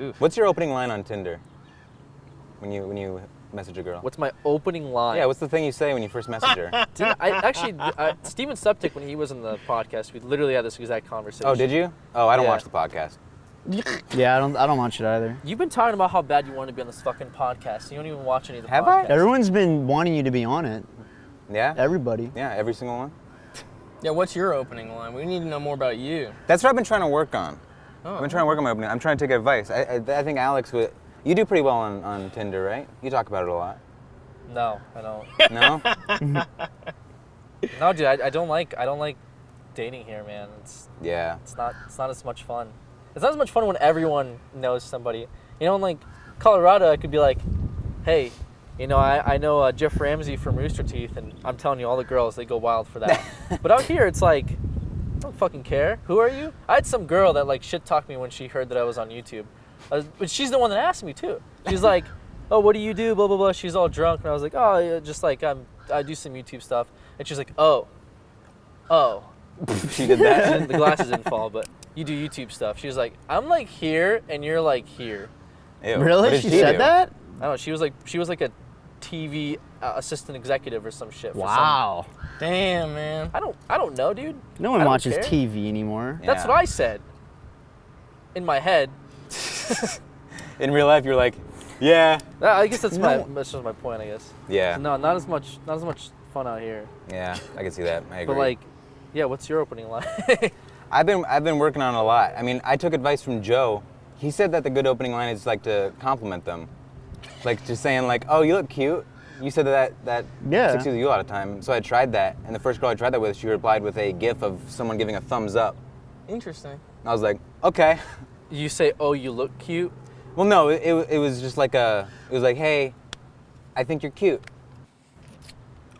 Oof. What's your opening line on Tinder? When you message a girl? What's my opening line? Yeah, what's the thing you say when you first message her? Dude, Steven Suptic, when he was in the podcast, we literally had this exact conversation. Oh, did you? Oh, I don't Yeah. watch the podcast. Yeah, I don't watch it either. You've been talking about how bad you want to be on this fucking podcast. You don't even watch any of the Have I? podcasts. Everyone's been wanting you to be on it. Yeah? Everybody. Yeah, every single one. Yeah, what's your opening line? We need to know more about you. That's what I've been trying to work on. Oh. I've been trying to work on my opening. I'm trying to take advice. I think Alex would. You do pretty well on Tinder, right? You talk about it a lot. No, I don't. No? No, dude, I don't like dating here, man. It's not as much fun. It's not as much fun when everyone knows somebody. You know, in like Colorado, I could be like, hey, you know, I know Jeff Ramsey from Rooster Teeth, and I'm telling you, all the girls, they go wild for that. But out here, it's like, I don't fucking care. Who are you? I had some girl that like shit talked me when she heard that I was on YouTube. But she's the one that asked me too. She's like, oh, what do you do? Blah, blah, blah. She's all drunk. And I was like, oh, yeah, just like I do some YouTube stuff. And she's like, oh. She did that? The glasses didn't fall, but you do YouTube stuff. She was like, I'm like here and you're like here. Ew. Really? What did She do? said that? I don't know. She was like a TV assistant executive or some shit. Wow. Damn, man. I don't know, dude. No one I don't watches care. TV anymore. Yeah. That's what I said. In my head. In real life, you're like, yeah. I guess that's No. that's just my point, I guess. Yeah. No, not as much fun out here. Yeah, I can see that. I agree. But like, yeah, what's your opening line? I've been working on it a lot. I mean, I took advice from Joe. He said that the good opening line is like to compliment them. Like just saying like, oh, you look cute. You said that Yeah. succeeds you a lot of time. So I tried that. And the first girl I tried that with, she replied with a gif of someone giving a thumbs up. Interesting. I was like, okay. You say, oh, you look cute. Well, no, it was just like it was like, hey, I think you're cute.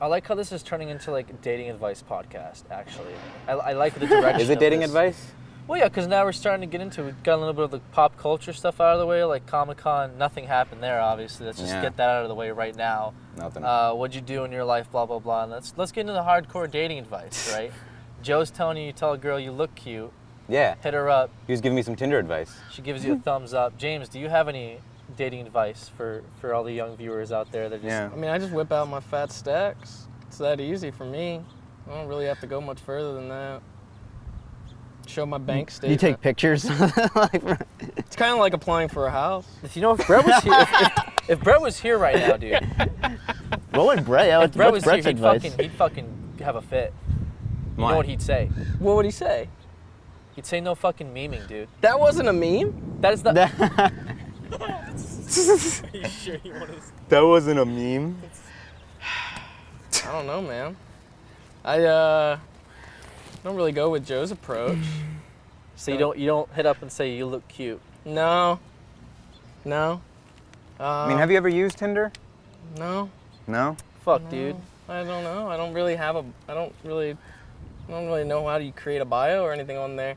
I like how this is turning into like a dating advice podcast, actually. I like the direction. Is it of dating this. advice? Well, yeah, because now we're starting to get into it. We've got a little bit of the pop culture stuff out of the way, like Comic-Con. Nothing happened there, obviously. Let's just get that out of the way right now. Nothing. What'd you do in your life, blah, blah, blah. And let's get into the hardcore dating advice, right? Joe's telling you tell a girl you look cute. Yeah. Hit her up. He was giving me some Tinder advice. She gives you a thumbs up. James, do you have any dating advice for all the young viewers out there that just... Yeah. I mean, I just whip out my fat stacks. It's that easy for me. I don't really have to go much further than that. Show my bank statement. You take pictures? It's kind of like applying for a house. If you know, if Brett was here, if Brett was here right now, dude. What would Brett? Yeah, If Brett what's was here, Brett's advice? he'd fucking have a fit. You Why? know what he'd say? What would he say? He'd say no fucking memeing, dude. That wasn't a meme? That is not... That wasn't a meme. I don't know, man. I don't really go with Joe's approach. So you don't hit up and say you look cute. No. I mean, have you ever used Tinder? No. No? Fuck, dude. I don't know. I don't really know how you create a bio or anything on there.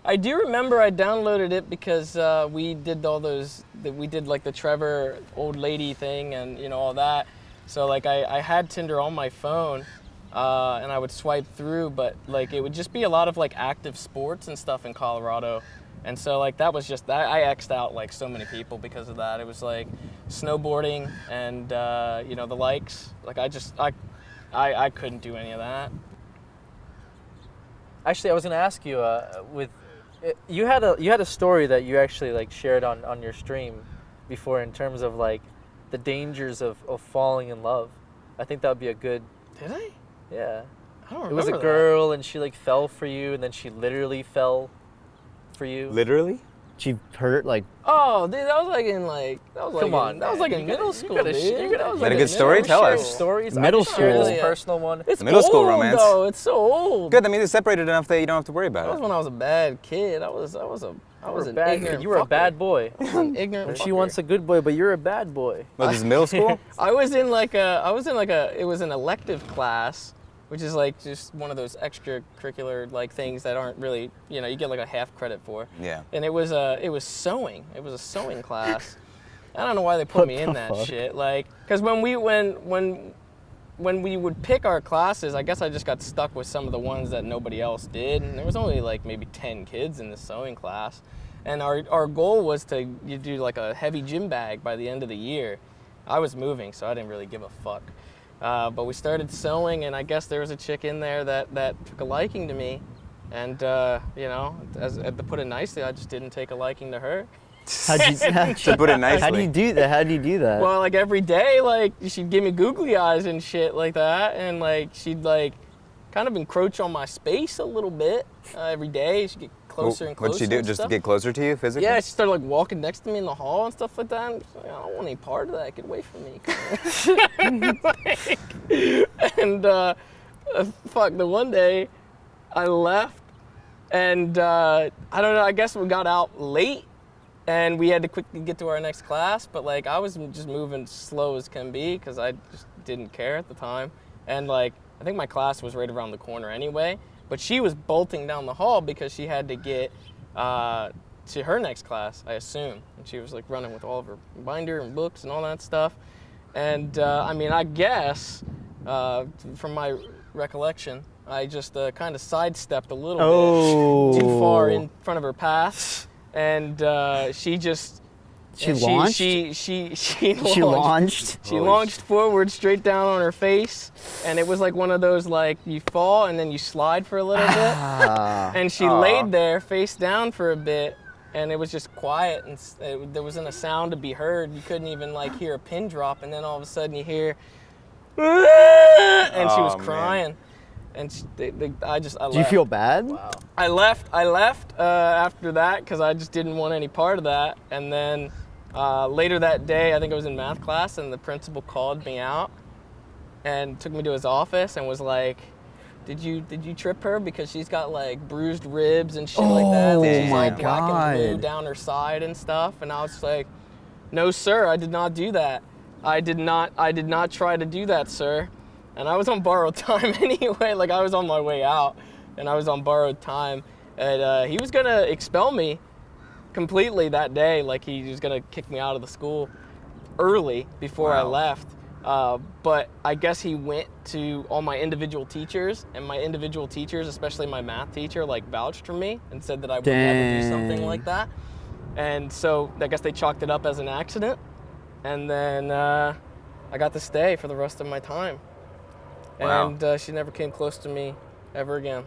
I do remember I downloaded it because we did like the Trevor old lady thing and all that. So like I had Tinder on my phone and I would swipe through, but like it would just be a lot of like active sports and stuff in Colorado. And so like that was just that I X'd out like so many people because of that. It was like snowboarding and the likes. Like I couldn't do any of that. Actually, I was gonna ask you you had a story that you actually like shared on your stream before in terms of like the dangers of falling in love. I think that would be a good. Did I? Yeah. I don't remember. It was a girl and she like fell for you and then she literally fell for you. Literally? She hurt like. Oh, dude, that was like in Come on, that was man. like in middle school, gotta dude. sh- you gotta- That was Got a like good in story? middle Tell school. us. Stories. Middle I can share school. this personal one. It's Middle school old, romance. though. It's so old. Good, that means it's separated enough that you don't have to worry That was about it. when I was a bad kid. I was an bad ignorant kid. You were a fucker. bad boy. I was an ignorant She fucker. wants a good boy, but you're a bad boy. Oh, this is middle school? it was an elective class, which is like just one of those extracurricular like things that aren't really, you get like a half credit for. Yeah. And it was sewing. It was a sewing class. I don't know why they put me in the that fuck? shit. Like, because when we would pick our classes, I guess I just got stuck with some of the ones that nobody else did. And there was only like maybe 10 kids in the sewing class. And our goal was to do like a heavy gym bag by the end of the year. I was moving, so I didn't really give a fuck. But we started sewing, and I guess there was a chick in there that took a liking to me. And, you know, to put it nicely, I just didn't take a liking to her. How'd you, To put it nicely. how do you do that? How do you do that? Well, like every day, like she'd give me googly eyes and shit like that, and like she'd like kind of encroach on my space a little bit every day. She'd get closer and closer. What'd she do, and just to stuff. get closer to you physically? Yeah, she started like walking next to me in the hall and stuff like that. And like, I don't want any part of that. Get away from me. And fuck, the one day I left, and I don't know. I guess we got out late. And we had to quickly get to our next class, but like I was just moving slow as can be because I just didn't care at the time. And like I think my class was right around the corner anyway, but she was bolting down the hall because she had to get to her next class, I assume. And she was like running with all of her binder and books and all that stuff. And I mean, I guess from my recollection, I just kind of sidestepped a little bit too far in front of her path. And she just launched? She launched? She launched forward straight down on her face, and it was like one of those like you fall and then you slide for a little bit. And she laid there face down for a bit, and it was just quiet, and there wasn't a sound to be heard. You couldn't even like hear a pin drop, and then all of a sudden you hear, and she was crying. Man. And I left. Do you feel bad? Wow. I left after that because I just didn't want any part of that. And then later that day, I think I was in math class, and the principal called me out and took me to his office and was like, "Did you trip her because she's got like bruised ribs and shit like that? Like, she's like black and blue down her side and stuff." And I was like, "No, sir, I did not do that. I did not try to do that, sir." And I was on borrowed time anyway, like I was on my way out, and I was on borrowed time, and he was gonna expel me completely that day, like he was gonna kick me out of the school early before I left. But I guess he went to all my individual teachers, and my individual teachers, especially my math teacher, like vouched for me and said that I would never do something like that. And so I guess they chalked it up as an accident, and then I got to stay for the rest of my time. Wow. And she never came close to me ever again.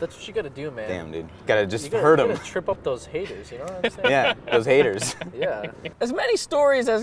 That's what you gotta do, man. Damn, dude. Gotta just You hurt them. gotta trip up those haters, you know what I'm saying? Yeah, those haters. Yeah. As many stories as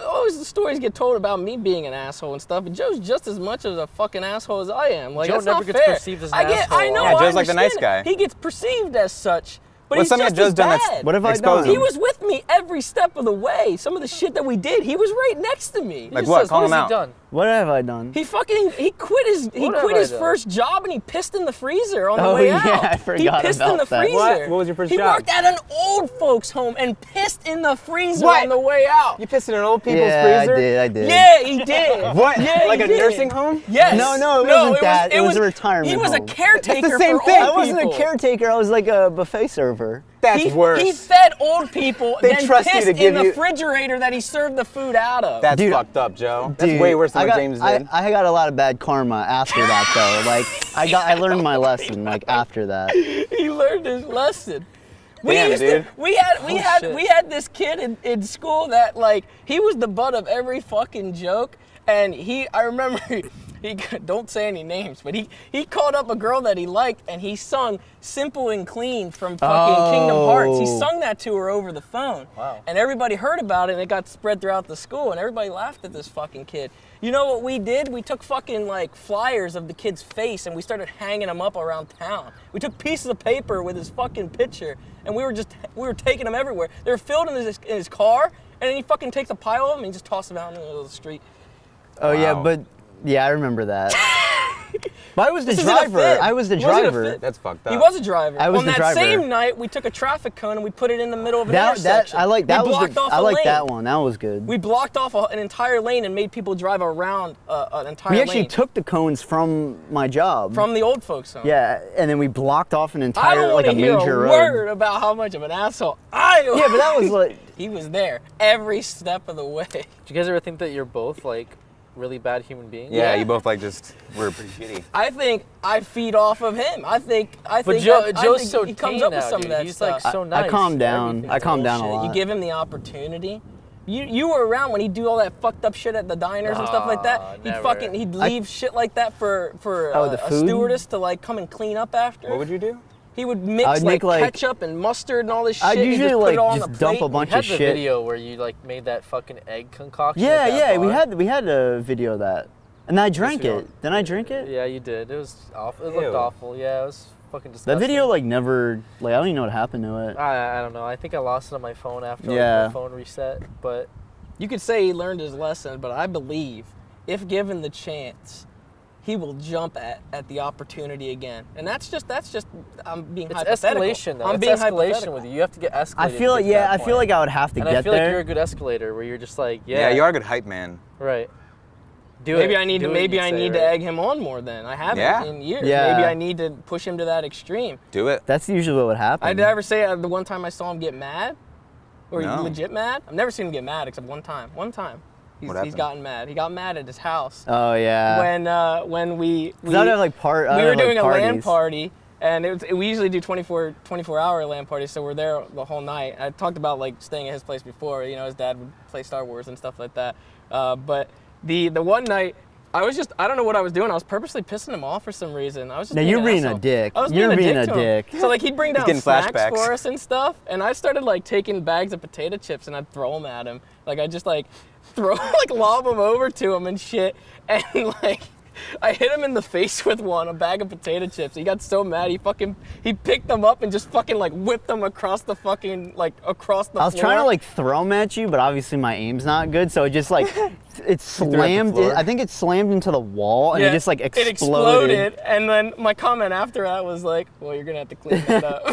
always the stories get told about me being an asshole and stuff, but Joe's just as much of a fucking asshole as I am. Like, Joe that's never not gets fair. perceived as an asshole. I know. Yeah, Joe's I like the nice understand guy. He gets perceived as such. But What's he's something just that Joe's as done that's bad. What have I exposed done? He him? was with me every step of the way. Some of the shit that we did, he was right next to me. Like what? Call him out. Done? What have I done? He quit his done? first job and he pissed in the freezer on the Oh, way yeah, out. I forgot He pissed about in the that. freezer. What was your first he job? He worked at an old folks home and pissed in the freezer What? on the way out. You pissed in an old people's Yeah, freezer? I did. Yeah, he did. What? Yeah, Like he a did. nursing home? Yes. No, it wasn't that. It was a retirement He was a home. caretaker That's the same for thing. old I wasn't people. a caretaker. I was like a buffet server. That's worse. He fed old people, They then trust you pissed to give in the you- refrigerator that he served the food out of. That's Dude, fucked up, Joe. That's Dude, way worse than I what got, James did. I got a lot of bad karma after that, though. Like, I learned my lesson. Like after that. He learned his lesson. Damn, dude. We had this kid in school that like he was the butt of every fucking joke, and I remember he don't say any names, but he called up a girl that he liked and he sung "Simple and Clean" from fucking Kingdom Hearts. He sung that to her over the phone. Wow. And everybody heard about it and it got spread throughout the school and everybody laughed at this fucking kid. You know what we did? We took fucking like flyers of the kid's face and we started hanging them up around town. We took pieces of paper with his fucking picture and we were taking them everywhere. They were filled in his car and then he fucking takes a pile of them and just tosses them out in the middle of the street. Oh yeah, Wow. but yeah, I remember that. But I was the This isn't a driver. fit. I was the It wasn't a driver. fit. That's fucked up. He was a driver. I was On the that driver. same night, we took a traffic cone and we put it in the middle of an That intersection. I like that We was blocked the, off I a like lane. that one. That was good. We blocked off an entire lane and made people drive around an entire We lane. actually took the cones from my job. From the old folks home. Yeah, and then we blocked off an I entire don't like want a to hear major a road. word about how much of an asshole I was. Yeah, but that was like He was there every step of the way. Do you guys ever think that you're both like really bad human beings. Yeah, you both like just were pretty shitty. I think I feed off of him. I think. But Joe's I think so he comes tame up now, with some dude. of that He's stuff. like so nice. I calmed down. Everything's I calmed down a bullshit. lot. You give him the opportunity. You were around when he'd do all that fucked up shit at the diners and stuff like that. Never. He'd leave shit like that for the a food? stewardess to like come and clean up after. What would you do? He would I'd mix make, like like- ketchup and mustard and all this shit. I'd and usually just put like it all on just the dump plate. a bunch You had of the shit. video where you like made that fucking egg concoction. Yeah, at that yeah, bar. we had a video of that, and I drank video. it. Didn't I drink it? Yeah, you did. It was awful. It Ew. looked awful. Yeah, it was fucking That disgusting. video like never like I don't even know what happened to it. I don't know. I think I lost it on my phone after Yeah. my phone reset. But You could say he learned his lesson, but I believe if given the chance, he will jump at the opportunity again. And that's just I'm being it's hypothetical. escalation though. I'm it's being escalation hypothetical. with you. You have to get escalated. I feel to like get to that I feel point. like I would have to And get I feel there. like you're a good escalator where you're just like, Yeah, you are a good hype man. right. Do Maybe it. I need Do to it, maybe you'd I say, need to right? egg him on more then. I haven't Yeah. in years. Yeah. Maybe I need to push him to that extreme. Do it. That's usually what would happen. Did I ever say the one time I saw him get mad? Or No. legit mad? I've never seen him get mad except one time. One time. What He's happened? gotten mad. He got mad at his house. Oh yeah. When we 'Cause I'd have, like, we were like, doing a LAN parties. party, and we usually do 24-hour LAN parties, so we're there the whole night. I talked about like staying at his place before. You know, his dad would play Star Wars and stuff like that. But the one night, I don't know what I was doing. I was purposely pissing him off for some reason. I was just Now, being you're an being a asshole. dick. I was You're being being a a dick. to him. dick. So like he'd bring down getting snacks flashbacks. for us and stuff, and I started like taking bags of potato chips and I'd throw them at him. Like I just like throw like lob them over to him and shit, and like. I hit him in the face with a bag of potato chips. He got so mad, he picked them up and just fucking like whipped them across the across the floor. I was trying to like throw them at you, but obviously my aim's not good, so it just like it slammed. floor? I think it slammed into the wall, and it just like exploded. It exploded, and then my comment after that was like, "Well, you're gonna have to clean that up."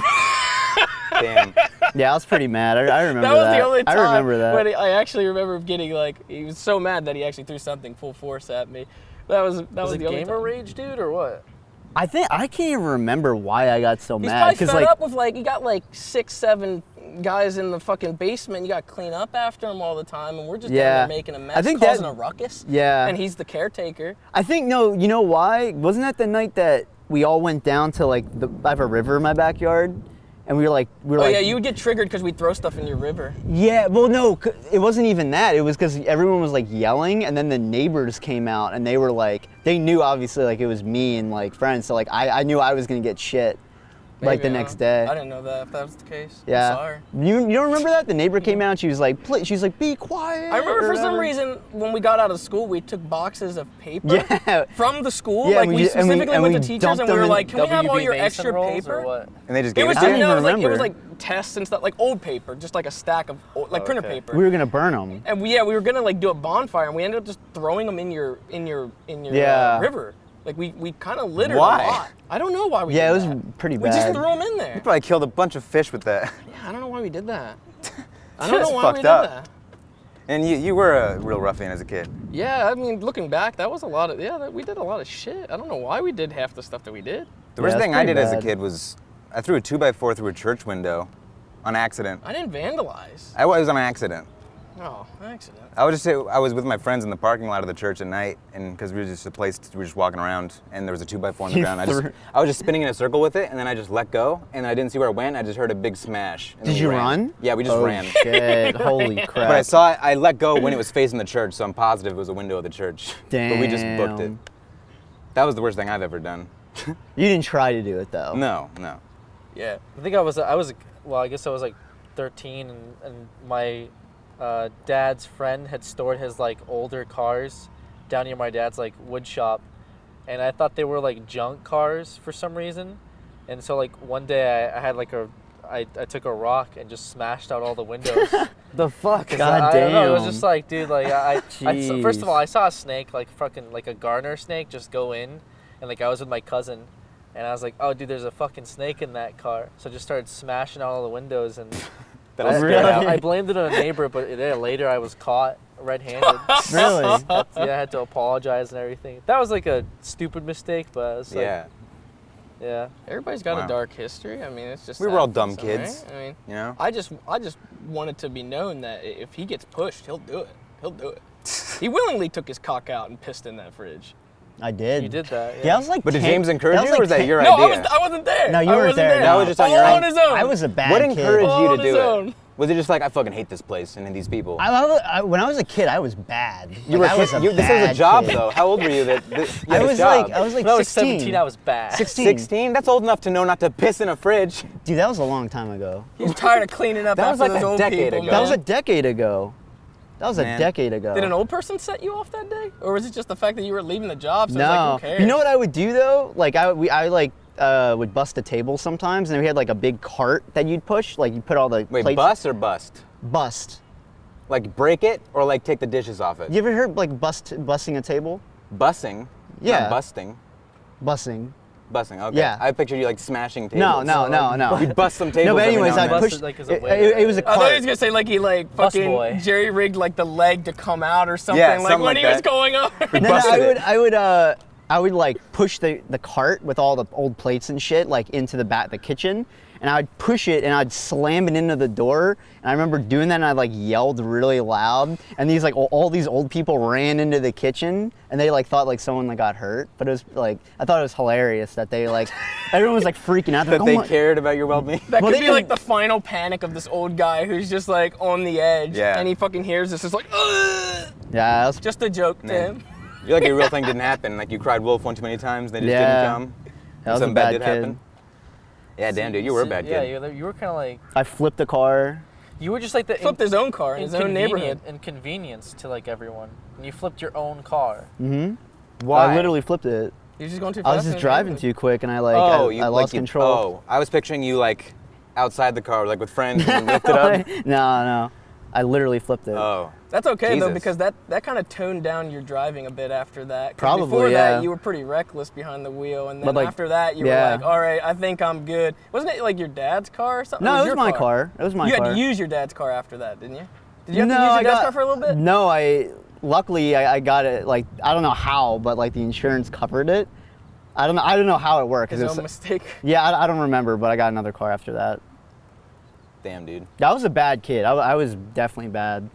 Damn. Yeah, I was pretty mad. I remember That was the only time. I remember that. When I actually remember getting like, he was so mad that he actually threw something full force at me. That was Was the it only gamer time. rage, dude, or what? I think I can't even remember why I got so He's mad. probably fed Like, up with like, you got like 6-7 guys in the fucking basement. You got to clean up after him all the time, and we're just down Yeah. there making a mess, I think causing that- a ruckus. Yeah. And he's the caretaker. I think no. You know why? Wasn't that the night that we all went down to like I have a river in my backyard, and we were like Oh yeah, you would get triggered because we throw stuff in your river. Yeah, well, no, it wasn't even that. It was because everyone was like yelling, and then the neighbors came out, and they were like, they knew obviously like it was me and like friends, so like I knew I was gonna get shit, like Maybe, the I next don't- day. I didn't know that if that was the case. Yeah. I'm sorry. You don't remember that? The neighbor came out, she was like, she's like, be quiet. I remember or for some whatever. reason when we got out of school, we took boxes of paper Yeah. from the school. Yeah, like we we just- and we- specifically and went we to teachers dumped and we them were in like, "Can we have all WB your Mason extra rolls paper?" or what? And they just It gave was it I to don't you? even it was remember. like tests and stuff, like old paper, just like a stack of like printer okay. paper. We were gonna burn them. And we were gonna like do a bonfire, and we ended up just throwing them in your Yeah. river. Like we kind of littered Why? a lot. I don't know why we. Yeah, did it was that. pretty We just bad. threw them in there. You probably killed a bunch of fish with that. Yeah, I don't know why we did that. I don't That's know why fucked we did up. that. And you were a real ruffian as a kid. Yeah, I mean, looking back, that was a lot of we did a lot of shit. I don't know why we did half the stuff that we did. The worst that's thing I pretty did as a bad. kid was I threw a 2x4 through a church window on accident. I didn't vandalize. I was on accident. Oh, accident. I was with my friends in the parking lot of the church at night, and because we were just we were just walking around, and there was a 2x4 on the You ground. threw- I was just spinning in a circle with it, and then I just let go, and I didn't see where it went. I just heard a big smash. And then Did we you ran. run? Yeah, we just Oh, ran. shit. Holy crap. But I let go when it was facing the church, so I'm positive it was a window of the church. But we just booked it. Damn. That was the worst thing I've ever done. You didn't try to do it though. No. Yeah. I think I was well, I guess I was like 13, and my dad's friend had stored his like older cars down near my dad's like wood shop, and I thought they were like junk cars for some reason, and so like one day I had like I took a rock and just smashed out all the windows. The fuck? 'Cause God I damn. don't know, it was just like, dude, like first of Jeez. all, I saw a snake, like fucking like a gardener snake, just go in, and like I was with my cousin, and I was like, oh, dude, there's a fucking snake in that car. So I just started smashing out all the windows, and That'll I, scare Really? you out. I blamed it on a neighbor, but later I was caught red-handed. Really? Yeah, I had to apologize and everything. That was like a stupid mistake, but it was like, Yeah. yeah. Everybody's got Wow. a dark history. I mean, it's just We were all happens, dumb right? kids. I mean, You know? I just want it to be known that if he gets pushed, he'll do it. he'll do it. He willingly took his cock out and pissed in that fridge. I did. You did that. Yeah, I was like. But did 10 James encourage that was you, or was that like your No, idea? I wasn't there. No, you I weren't wasn't there. That was just on All your own. on his own. I was a bad What kid. encouraged you All to on his do own. it? Was it just like, I fucking hate this place and these people? When I was a kid, I was bad. You Like, were I was a this was a bad job kid. though. How old were you that you I had a was job? like, I was like When I was 16. 17, I was bad. 16. 16? That's old enough to know not to piss in a fridge. Dude, that was a long time ago. He's tired of cleaning up That was after like those a old decade people, ago. That was a man. decade ago. That was a Man. decade ago. Did an old person set you off that day, or was it just the fact that you were leaving the job? So No. it's like, who cares? You know what I would do though? Like I would bust a table sometimes, and we had like a big cart that you'd push. Like you put all the Wait, plates. bust or bust? Bust. Like break it or like take the dishes off it? You ever heard like busting a table? Bussing? Yeah. Not busting. Bussing. Bussing, okay. Yeah. I pictured you like smashing No, tables. no. You'd bust some tables. No, but every anyways, now I and then. pushed. Busted, like, as a It, waiter. it was a I thought he was cart. gonna say like he like Bus fucking boy. jerry rigged like the leg to come out or something. Yeah, like something when like he was that. going up. No, busted it. I would like push the cart with all the old plates and shit like into the kitchen, and I'd push it and I'd slam it into the door. And I remember doing that, and I like yelled really loud, and these like all these old people ran into the kitchen, and they like thought like someone like got hurt. But it was like I thought it was hilarious that they like everyone was like freaking out. They're That like, they "Oh my-" cared about your well-being. That Well, could they be like didn't- the final panic of this old guy who's just like on the edge, Yeah. and he fucking hears this. It's like, ugh! Yeah, that was Just a joke to Man. him. You're like a real thing didn't happen. Like you cried wolf one too many times, they just Yeah. didn't come. That was Something a bad bad did kid. happen. Yeah, damn dude, you were a bad Yeah, kid. you were kind of like, I flipped a car. you were just like the Flipped his own car in his own neighborhood. inconvenience to like everyone. And you flipped your own car. Why? I literally flipped it. He was just going too fast. I was in just his driving neighborhood. too quick, and I like I lost control. Oh, I was picturing you like outside the car, like with friends, and you lifted up. No, I literally flipped it. Oh, That's okay though, Jesus. because that kind of toned down your driving a bit after that. 'Cause Probably, before yeah. that, you were pretty reckless behind the wheel, and then But, like, after that, you yeah. were like, all right, I think I'm good. Wasn't it like your dad's car or something? No, Or it was your my car. It was my you car. had to use your dad's car after that, didn't you? Did you have no, to use your I dad's got, car for a little bit? No, luckily I got it. Like I don't know how, but like the insurance covered it. I don't know how it worked. 'Cause His it was- own mistake. yeah, I don't remember, but I got another car after that. damn dude. I was a bad kid. I was definitely bad.